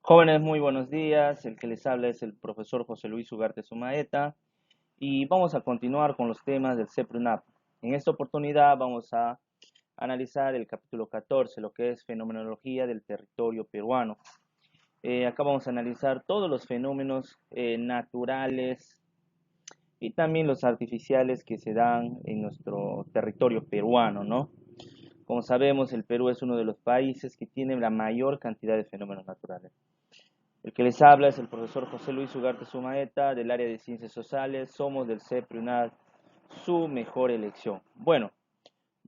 Jóvenes, muy buenos días. El que les habla es el profesor José Luis Ugarte Sumaeta y vamos a continuar con los temas del CEPRUNAP. En esta oportunidad vamos a analizar el capítulo 14, lo que es fenomenología del territorio peruano. Acá vamos a analizar todos los fenómenos naturales y también los artificiales que se dan en nuestro territorio peruano, ¿no? Como sabemos, el Perú es uno de los países que tiene la mayor cantidad de fenómenos naturales. El que les habla es el profesor José Luis Ugarte Sumaeta del área de Ciencias Sociales. Somos del CEPRUNAD, su mejor elección. Bueno,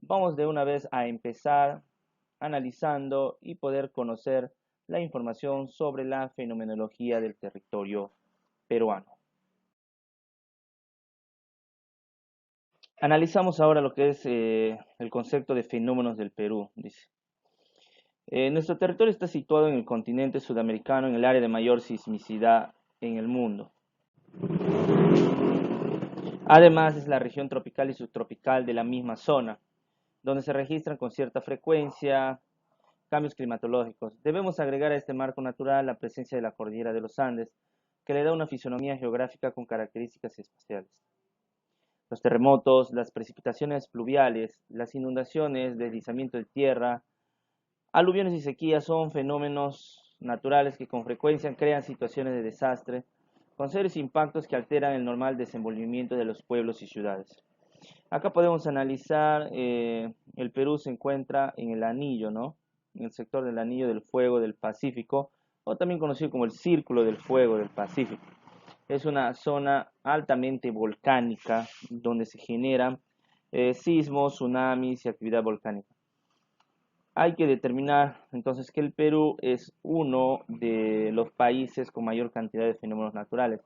vamos de una vez a empezar analizando y poder conocer la información sobre la fenomenología del territorio peruano. Analizamos ahora lo que es el concepto de fenómenos del Perú. Dice, nuestro territorio está situado en el continente sudamericano, en el área de mayor sismicidad en el mundo. Además, es la región tropical y subtropical de la misma zona, donde se registran con cierta frecuencia cambios climatológicos. Debemos agregar a este marco natural la presencia de la cordillera de los Andes, que le da una fisonomía geográfica con características espaciales. Los terremotos, las precipitaciones pluviales, las inundaciones, deslizamiento de tierra, aluviones y sequías son fenómenos naturales que con frecuencia crean situaciones de desastre, con serios impactos que alteran el normal desenvolvimiento de los pueblos y ciudades. Acá podemos analizar, el Perú se encuentra en el anillo, ¿no? En el sector del anillo del fuego del Pacífico, o también conocido como el Círculo del Fuego del Pacífico. Es una zona altamente volcánica donde se generan sismos, tsunamis y actividad volcánica. Hay que determinar entonces que el Perú es uno de los países con mayor cantidad de fenómenos naturales.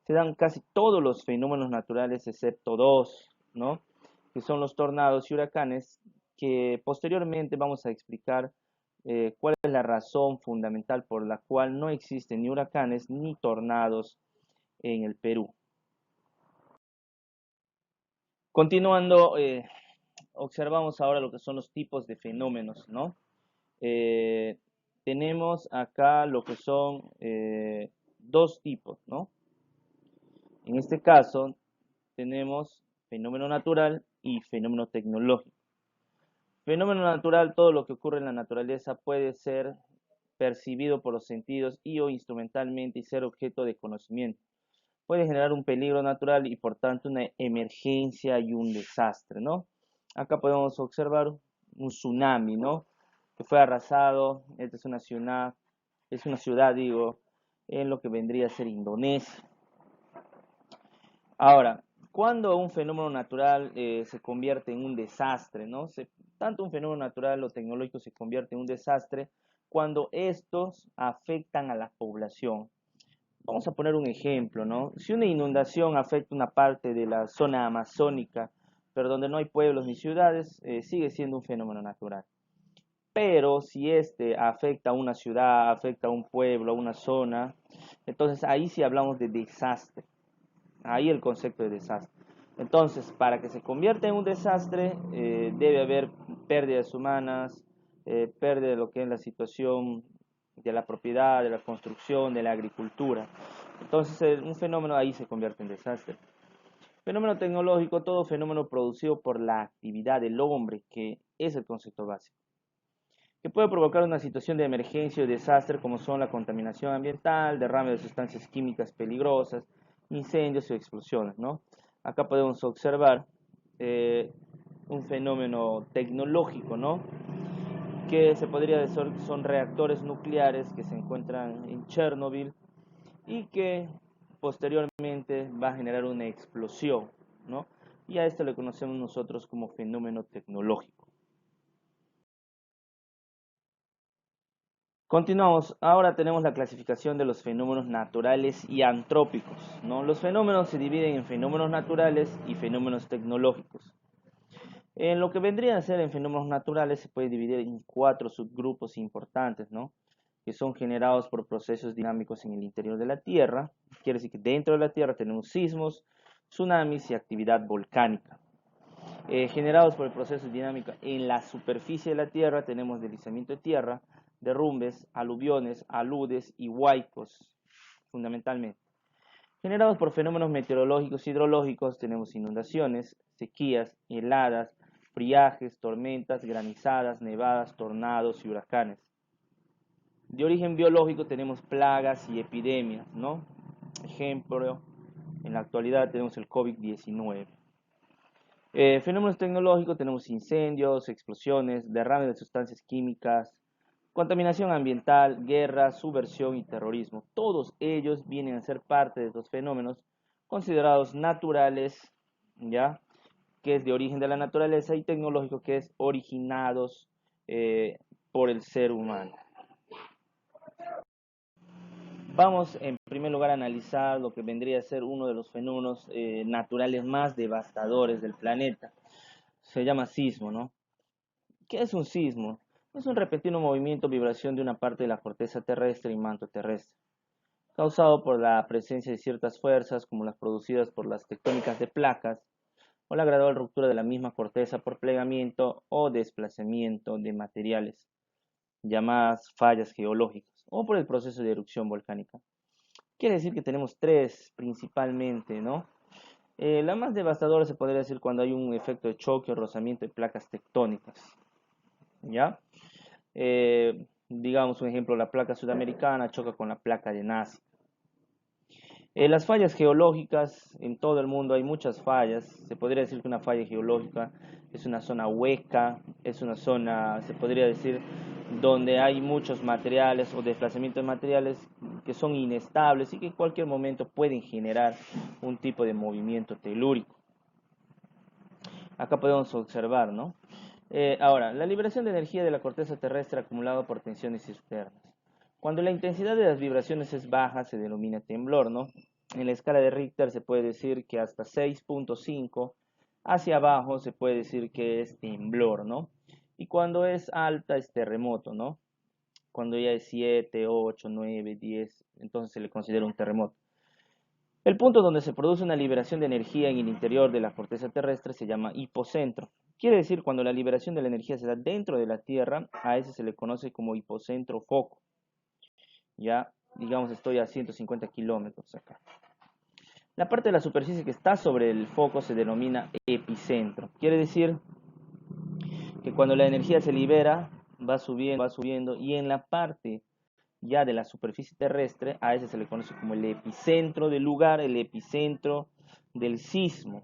Se dan casi todos los fenómenos naturales excepto dos, ¿no? Que son los tornados y huracanes, que posteriormente vamos a explicar cuál es la razón fundamental por la cual no existen ni huracanes ni tornados en el Perú. Continuando, observamos ahora lo que son los tipos de fenómenos, ¿no? Eh, tenemos acá lo que son dos tipos, ¿no? En este caso, tenemos fenómeno natural y fenómeno tecnológico. Fenómeno natural, todo lo que ocurre en la naturaleza puede ser percibido por los sentidos y o instrumentalmente y ser objeto de conocimiento. Puede generar un peligro natural y por tanto una emergencia y un desastre, ¿no? Acá podemos observar un tsunami, ¿no? Que fue arrasado. Esta es una ciudad, digo, en lo que vendría a ser Indonesia. Ahora, cuando un fenómeno natural se convierte en un desastre, ¿no? Tanto un fenómeno natural o tecnológico se convierte en un desastre cuando estos afectan a la población. Vamos a poner un ejemplo, ¿no? Si una inundación afecta una parte de la zona amazónica, pero donde no hay pueblos ni ciudades, sigue siendo un fenómeno natural. Pero si este afecta a una ciudad, afecta a un pueblo, a una zona, entonces ahí sí hablamos de desastre. Ahí el concepto de desastre. Entonces, para que se convierta en un desastre, debe haber pérdidas humanas, pérdida de lo que es la situación de la propiedad, de la construcción, de la agricultura. Entonces, un fenómeno ahí se convierte en desastre. Fenómeno tecnológico, todo fenómeno producido por la actividad del hombre, que es el concepto básico, que puede provocar una situación de emergencia o desastre como son la contaminación ambiental, derrame de sustancias químicas peligrosas, incendios o explosiones, ¿no? Acá podemos observar un fenómeno tecnológico, ¿no? Que se podría decir son reactores nucleares que se encuentran en Chernobyl y que posteriormente va a generar una explosión, ¿no? Y a esto le conocemos nosotros como fenómeno tecnológico. Continuamos, ahora tenemos la clasificación de los fenómenos naturales y antrópicos, ¿no? Los fenómenos se dividen en fenómenos naturales y fenómenos tecnológicos. En lo que vendrían a ser en fenómenos naturales se puede dividir en cuatro subgrupos importantes, ¿no? Que son generados por procesos dinámicos en el interior de la Tierra. Quiere decir que dentro de la Tierra tenemos sismos, tsunamis y actividad volcánica. Generados por el proceso dinámico en la superficie de la Tierra tenemos deslizamiento de tierra, derrumbes, aluviones, aludes y huaicos, fundamentalmente. Generados por fenómenos meteorológicos y hidrológicos, tenemos inundaciones, sequías, heladas, friajes, tormentas, granizadas, nevadas, tornados y huracanes. De origen biológico tenemos plagas y epidemias, ¿no? Ejemplo, en la actualidad tenemos el COVID-19. Fenómenos tecnológicos tenemos incendios, explosiones, derrames de sustancias químicas, contaminación ambiental, guerra, subversión y terrorismo. Todos ellos vienen a ser parte de estos fenómenos considerados naturales, ¿ya? Que es de origen de la naturaleza, y tecnológicos, que es originados por el ser humano. Vamos en primer lugar a analizar lo que vendría a ser uno de los fenómenos naturales más devastadores del planeta. Se llama sismo, ¿no? ¿Qué es un sismo? Es un repentino movimiento o vibración de una parte de la corteza terrestre y manto terrestre, causado por la presencia de ciertas fuerzas como las producidas por las tectónicas de placas o la gradual ruptura de la misma corteza por plegamiento o desplazamiento de materiales, llamadas fallas geológicas, o por el proceso de erupción volcánica. Quiere decir que tenemos tres principalmente, ¿no? La más devastadora se podría decir cuando hay un efecto de choque o rozamiento de placas tectónicas, ¿ya? Digamos un ejemplo, la placa sudamericana choca con la placa de Nazca. Las fallas geológicas, en todo el mundo hay muchas fallas. Se podría decir que una falla geológica es una zona hueca, es una zona, se podría decir, donde hay muchos materiales o desplazamientos de materiales que son inestables y que en cualquier momento pueden generar un tipo de movimiento telúrico. Acá podemos observar, ¿no? Ahora, la liberación de energía de la corteza terrestre acumulada por tensiones externas. Cuando la intensidad de las vibraciones es baja, se denomina temblor, ¿no? En la escala de Richter se puede decir que hasta 6.5 hacia abajo se puede decir que es temblor, ¿no? Y cuando es alta es terremoto, ¿no? Cuando ya es 7, 8, 9, 10, entonces se le considera un terremoto. El punto donde se produce una liberación de energía en el interior de la corteza terrestre se llama hipocentro. Quiere decir, cuando la liberación de la energía se da dentro de la Tierra, a ese se le conoce como hipocentro foco. Ya, digamos, estoy a 150 kilómetros acá. La parte de la superficie que está sobre el foco se denomina epicentro. Quiere decir que cuando la energía se libera, va subiendo, y en la parte ya de la superficie terrestre, a ese se le conoce como el epicentro del lugar, el epicentro del sismo.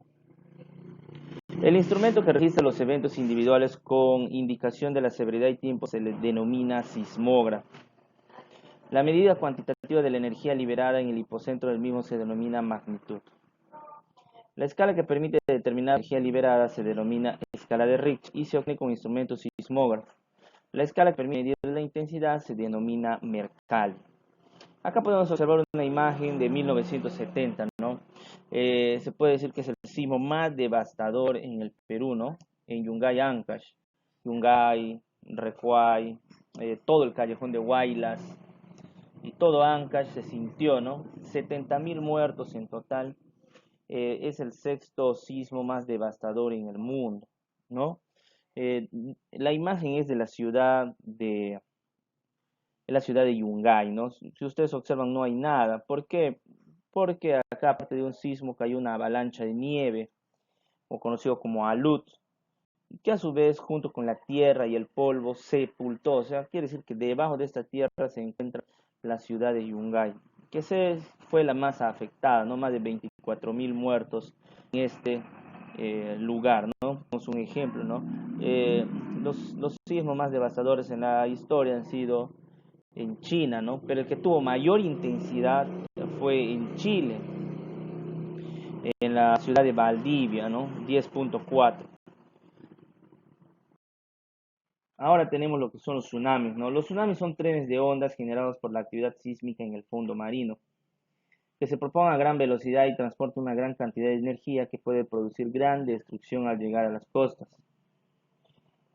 El instrumento que registra los eventos individuales con indicación de la severidad y tiempo se le denomina sismógrafo. La medida cuantitativa de la energía liberada en el hipocentro del mismo se denomina magnitud. La escala que permite determinar la energía liberada se denomina escala de Richter y se obtiene con instrumentos sismógrafos. La escala que permite medir la intensidad se denomina Mercalli. Acá podemos observar una imagen de 1970, ¿no? Se puede decir que es el sismo más devastador en el Perú, ¿no? En Yungay, Ancash, Yungay, Recuay, todo el callejón de Huaylas y todo Ancash se sintió, ¿no? 70.000 muertos en total. Es el sexto sismo más devastador en el mundo, ¿no? La imagen es de la ciudad de Yungay, ¿no? Si ustedes observan, no hay nada. ¿Por qué? Porque acá, aparte de un sismo, cayó una avalancha de nieve, o conocido como alud, que a su vez, junto con la tierra y el polvo, sepultó. O sea, quiere decir que debajo de esta tierra se encuentra la ciudad de Yungay, que fue la más afectada, ¿no? Más de 24.000 muertos en este lugar, ¿no? Como un ejemplo, ¿no? Los sismos más devastadores en la historia han sido en China, ¿no? Pero el que tuvo mayor intensidad fue en Chile, en la ciudad de Valdivia, ¿no? 10.4. Ahora tenemos lo que son los tsunamis, ¿no? Los tsunamis son trenes de ondas generados por la actividad sísmica en el fondo marino, que se propagan a gran velocidad y transportan una gran cantidad de energía que puede producir gran destrucción al llegar a las costas.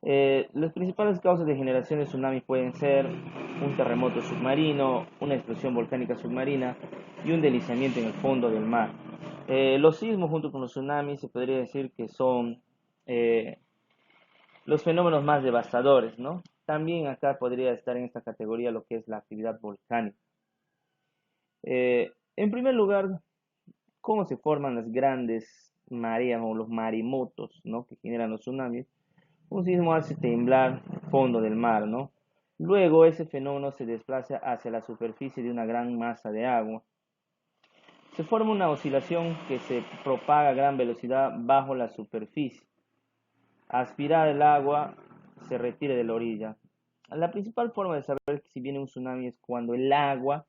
Las principales causas de generación de tsunami pueden ser un terremoto submarino, una explosión volcánica submarina y un deslizamiento en el fondo del mar. Los sismos junto con los tsunamis se podría decir que son los fenómenos más devastadores, ¿no? También acá podría estar en esta categoría lo que es la actividad volcánica. En primer lugar, ¿cómo se forman las grandes mareas o los maremotos, ¿no?, que generan los tsunamis? Un sismo hace temblar el fondo del mar, ¿no? Luego ese fenómeno se desplaza hacia la superficie de una gran masa de agua. Se forma una oscilación que se propaga a gran velocidad bajo la superficie. Aspirar el agua se retira de la orilla. La principal forma de saber si viene un tsunami es cuando el agua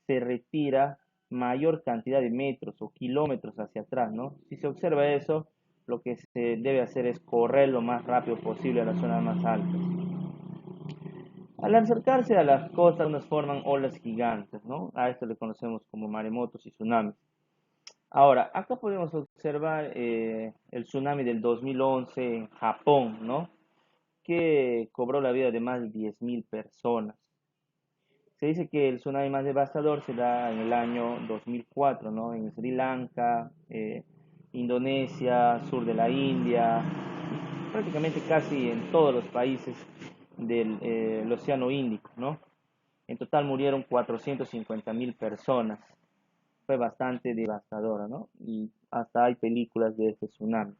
se retira mayor cantidad de metros o kilómetros hacia atrás, ¿no? Si se observa eso, lo que se debe hacer es correr lo más rápido posible a las zonas más altas. Al acercarse a las costas, nos forman olas gigantes, ¿no? A esto le conocemos como maremotos y tsunamis. Ahora, acá podemos observar el tsunami del 2011 en Japón, ¿no?, que cobró la vida de más de 10.000 personas. Se dice que el tsunami más devastador se da en el año 2004, ¿no?, en Sri Lanka, Indonesia, sur de la India, prácticamente casi en todos los países del Océano Índico, ¿no? En total murieron 450.000 personas. Fue bastante devastadora, ¿no? Y hasta hay películas de este tsunami.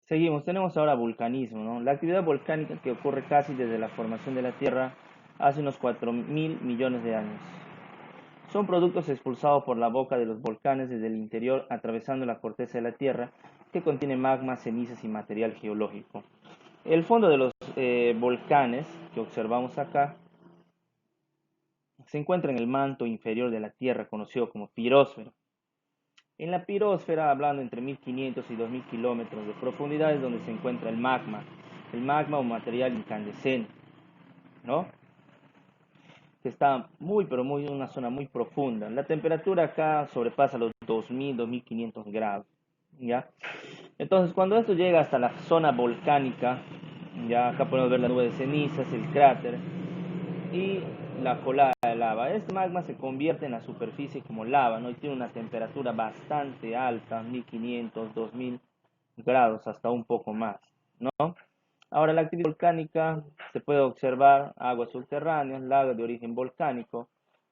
Seguimos, tenemos ahora vulcanismo, ¿no? La actividad volcánica que ocurre casi desde la formación de la Tierra hace unos 4.000 millones de años. Son productos expulsados por la boca de los volcanes desde el interior, atravesando la corteza de la Tierra, que contiene magma, cenizas y material geológico. El fondo de los volcanes que observamos acá se encuentra en el manto inferior de la Tierra, conocido como pirósfera. En la pirósfera, hablando entre 1.500 y 2.000 kilómetros de profundidad, es donde se encuentra el magma o material incandescente, ¿no?, que está muy, pero muy en una zona muy profunda. La temperatura acá sobrepasa los 2.000, 2.500 grados, ¿ya? Entonces, cuando esto llega hasta la zona volcánica, ya acá podemos ver la nube de cenizas, el cráter y la colada de lava. Este magma se convierte en la superficie como lava, ¿no?, y tiene una temperatura bastante alta, 1.500, 2.000 grados, hasta un poco más, ¿no? Ahora, la actividad volcánica se puede observar aguas subterráneas, lagos de origen volcánico,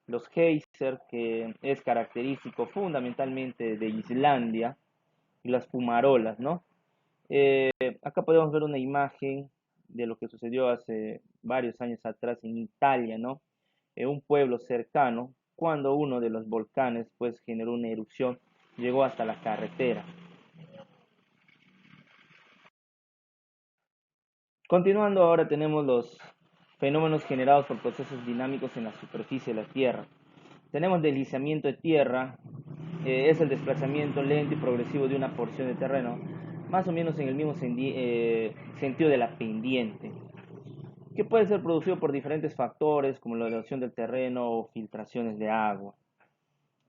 los geysers, que es característico fundamentalmente de Islandia, y las fumarolas, ¿no? Acá podemos ver una imagen de lo que sucedió hace varios años atrás en Italia, ¿no? En un pueblo cercano, cuando uno de los volcanes pues generó una erupción, llegó hasta la carretera. Continuando, ahora tenemos los fenómenos generados por procesos dinámicos en la superficie de la Tierra. Tenemos deslizamiento de tierra, es el desplazamiento lento y progresivo de una porción de terreno, más o menos en el mismo sentido de la pendiente, que puede ser producido por diferentes factores como la erosión del terreno o filtraciones de agua.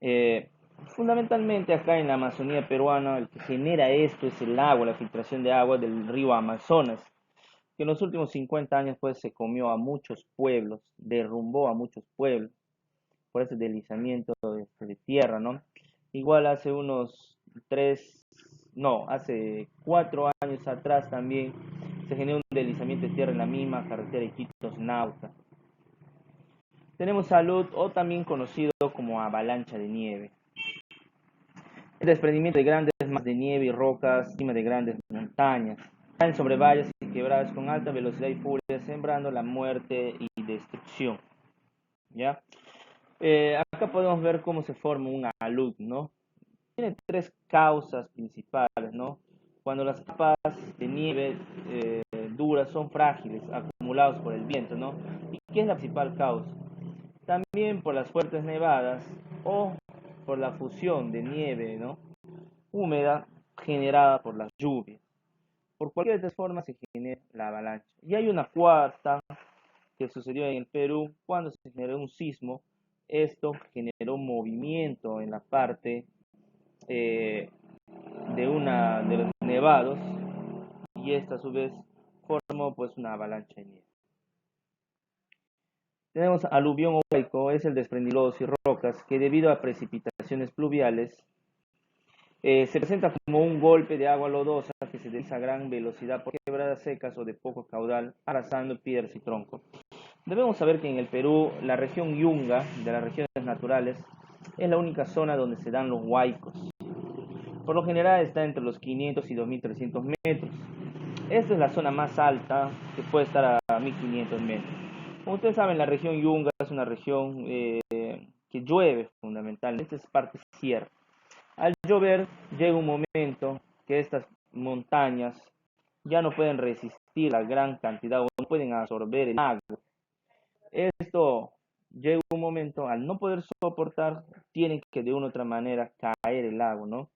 Eh, Fundamentalmente acá en la Amazonía peruana el que genera esto es el agua, la filtración de agua del río Amazonas, que en los últimos 50 años pues se comió a muchos pueblos, derrumbó a muchos pueblos por ese deslizamiento de tierra, ¿no? Igual hace hace 4 años atrás también se generó un deslizamiento de tierra en la misma carretera Iquitos-Nauta. Tenemos salud, o también conocido como avalancha de nieve. El desprendimiento de grandes masas de nieve y rocas encima de grandes montañas. Caen sobre valles y quebradas con alta velocidad y furia, sembrando la muerte y destrucción. ¿Ya? Acá podemos ver cómo se forma un alud, ¿no? Tiene tres causas principales, ¿no? Cuando las capas de nieve duras son frágiles, acumulados por el viento, ¿no? ¿Y qué es la principal causa? También por las fuertes nevadas o por la fusión de nieve, ¿no?, húmeda generada por las lluvias. Por cualquiera de estas formas se genera la avalancha. Y hay una cuarta que sucedió en el Perú cuando se generó un sismo. Esto generó movimiento en la parte eh, de los nevados, y esta a su vez formó pues una avalancha de nieve. Tenemos aluvión oico, es el desprendimiento de rocas que debido a precipitaciones pluviales se presenta como un golpe de agua lodosa que se desliza a gran velocidad por quebradas quebradas secas o de poco caudal, arrasando piedras y troncos. Debemos saber que en el Perú, la región Yunga, de las regiones naturales, es la única zona donde se dan los huaicos. Por lo general está entre los 500 y 2300 metros. Esta es la zona más alta, que puede estar a 1500 metros. Como ustedes saben, la región Yunga es una región que llueve fundamentalmente, esta es parte sierra. Al llover llega un momento que estas montañas ya no pueden resistir la gran cantidad o no pueden absorber el agua. Esto llega un momento, al no poder soportar, tiene que de una u otra manera caer el agua, ¿no?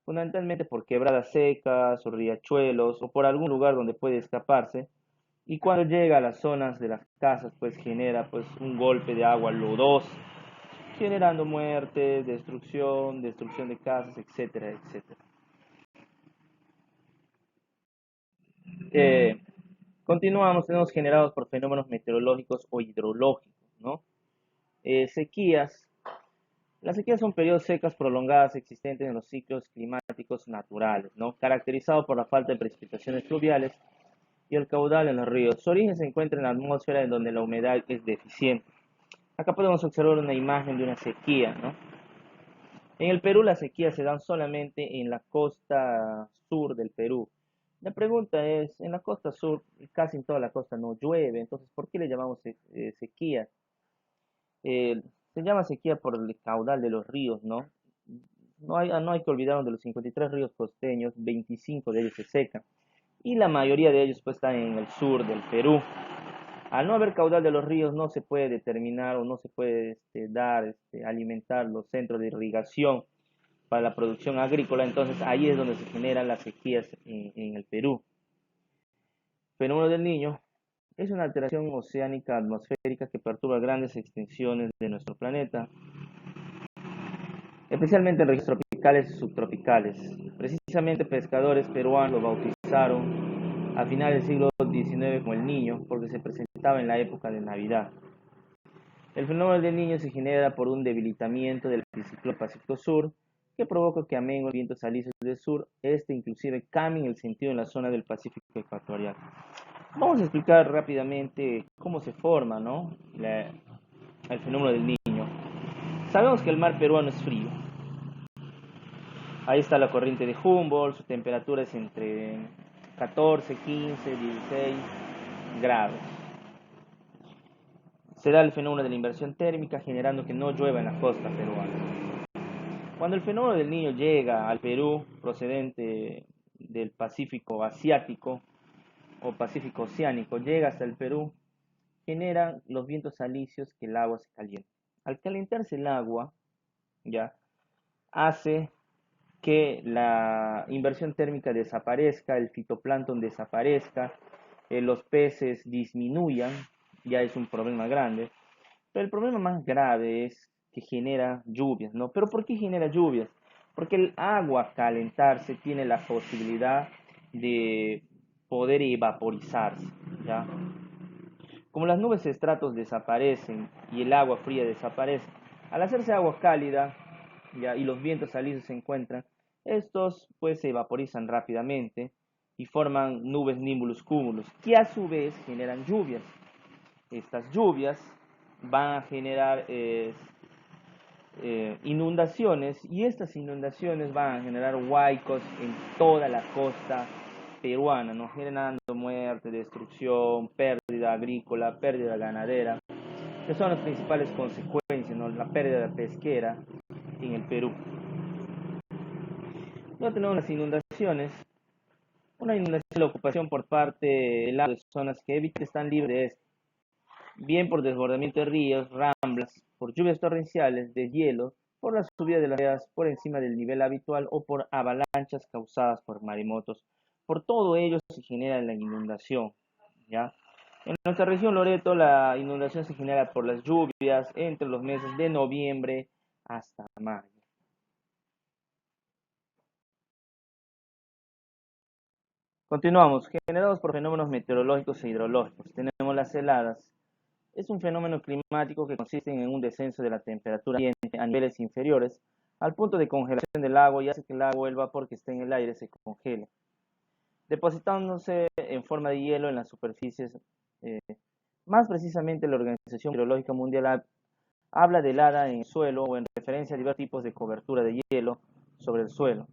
Fundamentalmente por quebradas secas o riachuelos o por algún lugar donde puede escaparse. Y cuando llega a las zonas de las casas, pues genera pues un golpe de agua lodosa, generando muerte, destrucción de casas, etcétera, etcétera. Eh, Continuamos, tenemos generados por fenómenos meteorológicos o hidrológicos, ¿no? Sequías. Las sequías son periodos secas prolongadas existentes en los ciclos climáticos naturales, ¿no? Caracterizados por la falta de precipitaciones pluviales y el caudal en los ríos. Su origen se encuentra en la atmósfera en donde la humedad es deficiente. Acá podemos observar una imagen de una sequía, ¿no? En el Perú las sequías se dan solamente en la costa sur del Perú. La pregunta es, en la costa sur, casi en toda la costa no llueve, entonces, ¿por qué le llamamos sequía? Eh, Se llama sequía por el caudal de los ríos, ¿no? No hay que olvidar de los 53 ríos costeños, 25 de ellos se secan, y la mayoría de ellos pues están en el sur del Perú. Al no haber caudal de los ríos no se puede determinar o no se puede alimentar los centros de irrigación para la producción agrícola, entonces ahí es donde se generan las sequías en el Perú. Fenómeno del Niño es una alteración oceánica atmosférica que perturba grandes extensiones de nuestro planeta, especialmente en regiones tropicales y subtropicales. Precisamente pescadores peruanos lo bautizaron a finales del siglo XIX como el Niño porque se presentaba en la época de Navidad. El fenómeno del Niño se genera por un debilitamiento del anticiclón Pacífico Sur que provoca que a menos vientos alisios del sur, inclusive cambien el sentido en la zona del Pacífico ecuatorial. Vamos a explicar rápidamente cómo se forma, ¿no? El fenómeno del Niño. Sabemos que el mar peruano es frío. Ahí está la corriente de Humboldt, su temperatura es entre 14, 15, 16 grados. Se da el fenómeno de la inversión térmica generando que no llueva en la costa peruana. Cuando el fenómeno del Niño llega al Perú procedente del Pacífico Asiático o Pacífico Oceánico, llega hasta el Perú, generan los vientos alisios que el agua se calienta. Al calentarse el agua, ya hace que la inversión térmica desaparezca, el fitoplancton desaparezca, los peces disminuyan, ya es un problema grande. Pero el problema más grave es que genera lluvias, ¿no? ¿Pero por qué genera lluvias? Porque el agua al calentarse tiene la posibilidad de poder evaporizarse, ¿ya? Como las nubes de estratos desaparecen y el agua fría desaparece, al hacerse agua cálida, ¿ya? Y los vientos alisios se encuentran, estos pues se evaporizan rápidamente y forman nubes nimbulus cumulus, que a su vez generan lluvias. Estas lluvias van a generar inundaciones y estas inundaciones van a generar huaicos en toda la costa peruana, ¿no? Generando muerte, destrucción, pérdida agrícola, pérdida ganadera, que son las principales consecuencias, ¿no? La pérdida pesquera en el Perú. Luego tenemos las inundaciones. Una inundación es la ocupación por parte del lado de zonas que evite están libres de esto, bien por desbordamiento de ríos, ramblas, por lluvias torrenciales, de hielo, por la subida de las mareas por encima del nivel habitual o por avalanchas causadas por maremotos. Por todo ello se genera la inundación, ¿ya? En nuestra región Loreto la inundación se genera por las lluvias entre los meses de noviembre hasta mayo. Continuamos, generados por fenómenos meteorológicos e hidrológicos. Tenemos las heladas. Es un fenómeno climático que consiste en un descenso de la temperatura ambiente a niveles inferiores al punto de congelación del agua y hace que el agua o el vapor que está en el aire se congele. depositándose en forma de hielo en las superficies. eh, Más precisamente, la Organización Meteorológica Mundial habla de helada en el suelo o en referencia a diversos tipos de cobertura de hielo sobre el suelo,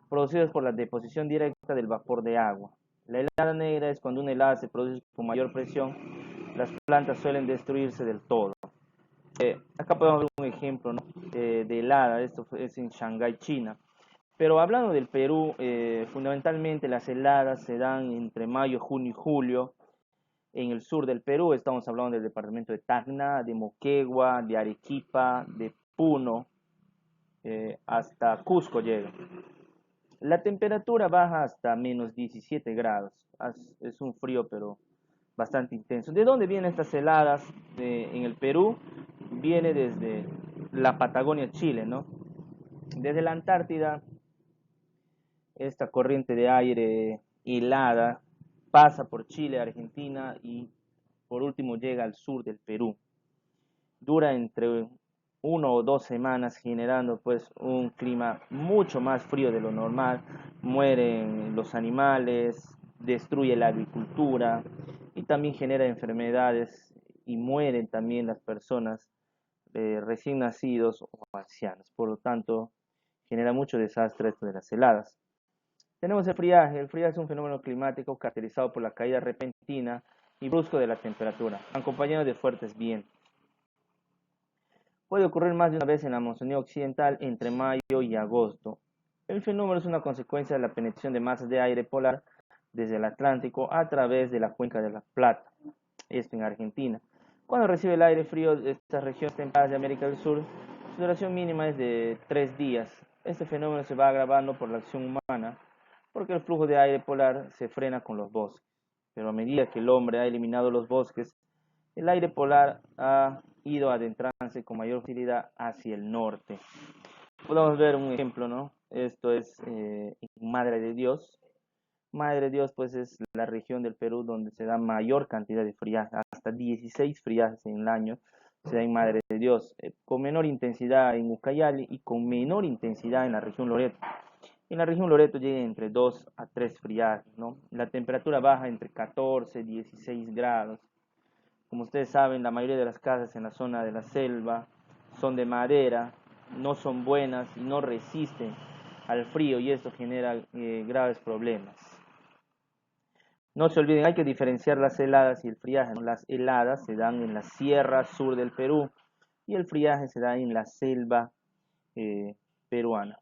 producidas por la deposición directa del vapor de agua. La helada negra es cuando una helada se produce con mayor presión, las plantas suelen destruirse del todo. Acá podemos ver un ejemplo, ¿no? De helada, esto es en Shanghái, China. Pero hablando del Perú, fundamentalmente las heladas se dan entre mayo, junio y julio. En el sur del Perú estamos hablando del departamento de Tacna, de Moquegua, de Arequipa, de Puno, hasta Cusco llega. La temperatura baja hasta menos 17 grados. Es un frío, pero bastante intenso. ¿De dónde vienen estas heladas en el Perú? Viene desde la Patagonia, Chile, ¿no? Desde la Antártida, esta corriente de aire helada pasa por Chile, Argentina y por último llega al sur del Perú. Dura entre 1 o 2 semanas, generando pues un clima mucho más frío de lo normal. Mueren los animales, destruye la agricultura y también genera enfermedades y mueren también las personas recién nacidos o ancianos. Por lo tanto, genera mucho desastre esto de las heladas. Tenemos el friaje. El friaje es un fenómeno climático caracterizado por la caída repentina y brusco de la temperatura, acompañado de fuertes vientos. Puede ocurrir más de una vez en la Amazonía Occidental entre mayo y agosto. El fenómeno es una consecuencia de la penetración de masas de aire polar desde el Atlántico a través de la cuenca de la Plata, esto en Argentina. Cuando recibe el aire frío de estas regiones templadas de América del Sur, su duración mínima es de 3 días. Este fenómeno se va agravando por la acción humana, porque el flujo de aire polar se frena con los bosques. Pero a medida que el hombre ha eliminado los bosques, el aire polar ha ido adentrándose con mayor facilidad hacia el norte. Podemos ver un ejemplo, ¿no? Esto es Madre de Dios. Madre de Dios, pues es la región del Perú donde se da mayor cantidad de friaje, hasta 16 friajes en el año se da en Madre de Dios, con menor intensidad en Ucayali y con menor intensidad en la región Loreto. En la región Loreto llega entre 2 a 3 friajes, ¿no? La temperatura baja entre 14 y 16 grados. Como ustedes saben, la mayoría de las casas en la zona de la selva son de madera, no son buenas y no resisten al frío y esto genera graves problemas. No se olviden, hay que diferenciar las heladas y el friaje, ¿no? Las heladas se dan en la sierra sur del Perú y el friaje se da en la selva peruana.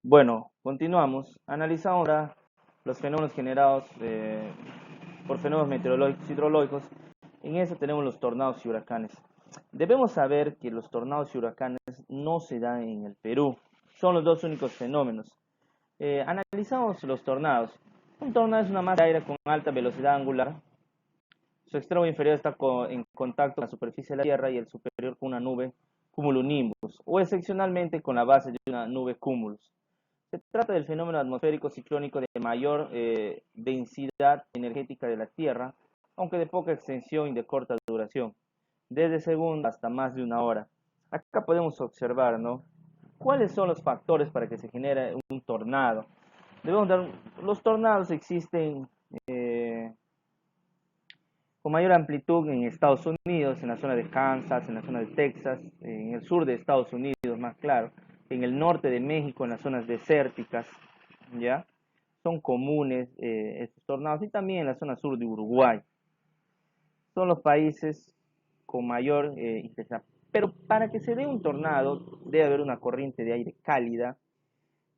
Bueno, continuamos. Analizamos ahora los fenómenos generados por fenómenos meteorológicos y hidrológicos. En eso tenemos los tornados y huracanes. Debemos saber que los tornados y huracanes no se dan en el Perú. Son los dos únicos fenómenos. Analizamos los tornados. Un tornado es una masa de aire con alta velocidad angular. Su extremo inferior está en contacto con la superficie de la Tierra y el superior con una nube cumulonimbus, o excepcionalmente con la base de una nube cumulus. Se trata del fenómeno atmosférico ciclónico de mayor densidad energética de la Tierra, aunque de poca extensión y de corta duración, desde segundos hasta más de una hora. Acá podemos observar, ¿no? ¿Cuáles son los factores para que se genere un tornado? Los tornados existen con mayor amplitud en Estados Unidos, en la zona de Kansas, en la zona de Texas, en el sur de Estados Unidos, más claro, en el norte de México, en las zonas desérticas, ¿ya? Son comunes estos tornados y también en la zona sur de Uruguay. Son los países con mayor intensidad. Pero para que se dé un tornado debe haber una corriente de aire cálida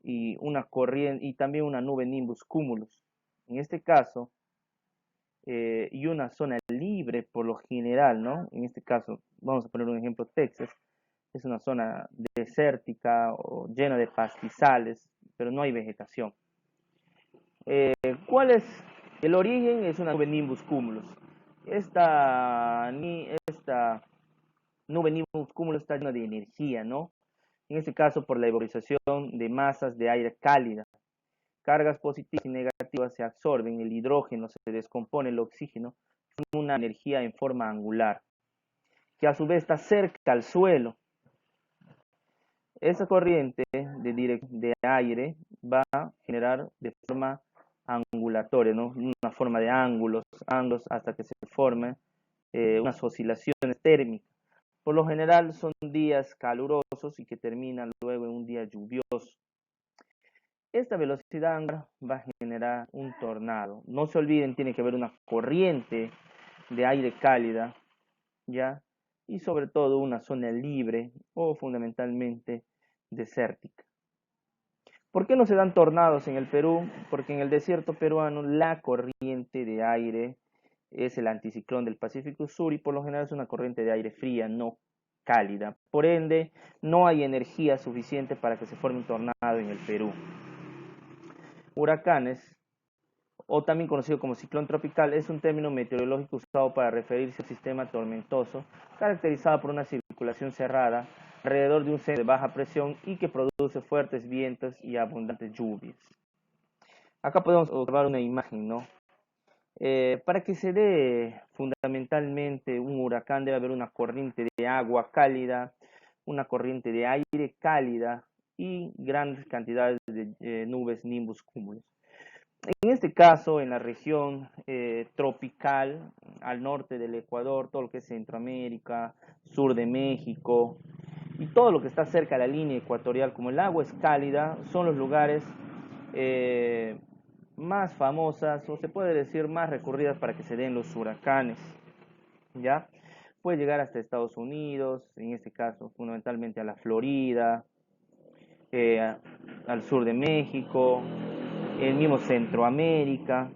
y una corriente y también una nube nimbus cumulus. En este caso, y una zona libre por lo general, ¿no? En este caso, vamos a poner un ejemplo, Texas, es una zona desértica o llena de pastizales, pero no hay vegetación. ¿Cuál es el origen? Es una nube nimbus cumulus. Esta nube nimbus cumulus está llena de energía, ¿no? En este caso, por la evaporización de masas de aire cálida. Cargas positivas y negativas se absorben, el hidrógeno se descompone, el oxígeno, una energía en forma angular, que a su vez está cerca al suelo. Esa corriente de aire va a generar de forma angulatoria, ¿no? Una forma de ángulos hasta que se formen unas oscilaciones térmicas. Por lo general son días calurosos y que terminan luego en un día lluvioso. Esta velocidad angular va a generar un tornado. No se olviden, tiene que haber una corriente de aire cálida, ¿ya? Y sobre todo una zona libre o fundamentalmente desértica. ¿Por qué no se dan tornados en el Perú? Porque en el desierto peruano la corriente de aire es el anticiclón del Pacífico Sur y por lo general es una corriente de aire fría, no cálida. Por ende, no hay energía suficiente para que se forme un tornado en el Perú. Huracanes, o también conocido como ciclón tropical, es un término meteorológico usado para referirse al sistema tormentoso caracterizado por una circulación cerrada alrededor de un centro de baja presión y que produce fuertes vientos y abundantes lluvias. Acá podemos observar una imagen, ¿no? Para que se dé fundamentalmente un huracán debe haber una corriente de agua cálida, una corriente de aire cálida y grandes cantidades de nubes, nimbus, cúmulos. En este caso, en la región tropical, al norte del Ecuador, todo lo que es Centroamérica, sur de México y todo lo que está cerca de la línea ecuatorial, como el agua es cálida, son los lugares eh, más famosas o se puede decir más recurridas para que se den los huracanes, ¿ya? Puede llegar hasta Estados Unidos, en este caso fundamentalmente a la Florida, al sur de México, el mismo Centroamérica.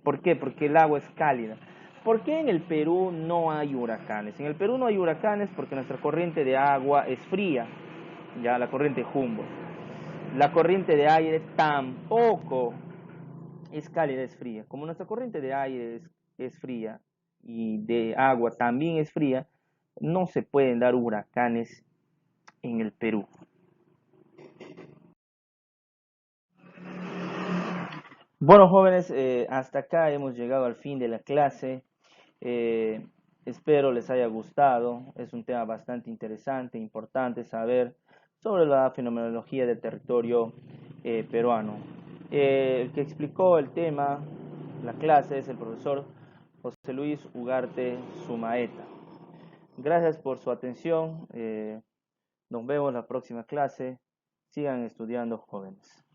¿Por qué? Porque el agua es cálida. ¿Por qué en el Perú no hay huracanes? En el Perú no hay huracanes porque nuestra corriente de agua es fría, ya la corriente Humboldt. La corriente de aire tampoco es cálida, es fría. Como nuestra corriente de aire es fría y de agua también es fría, no se pueden dar huracanes en el Perú. Bueno, jóvenes, hasta acá hemos llegado al fin de la clase. Eh, Espero les haya gustado. Es un tema bastante interesante, importante saber sobre la fenomenología del territorio peruano. El que explicó el tema, la clase, es el profesor José Luis Ugarte Sumaeta. Gracias por su atención. Nos vemos la próxima clase. Sigan estudiando, jóvenes.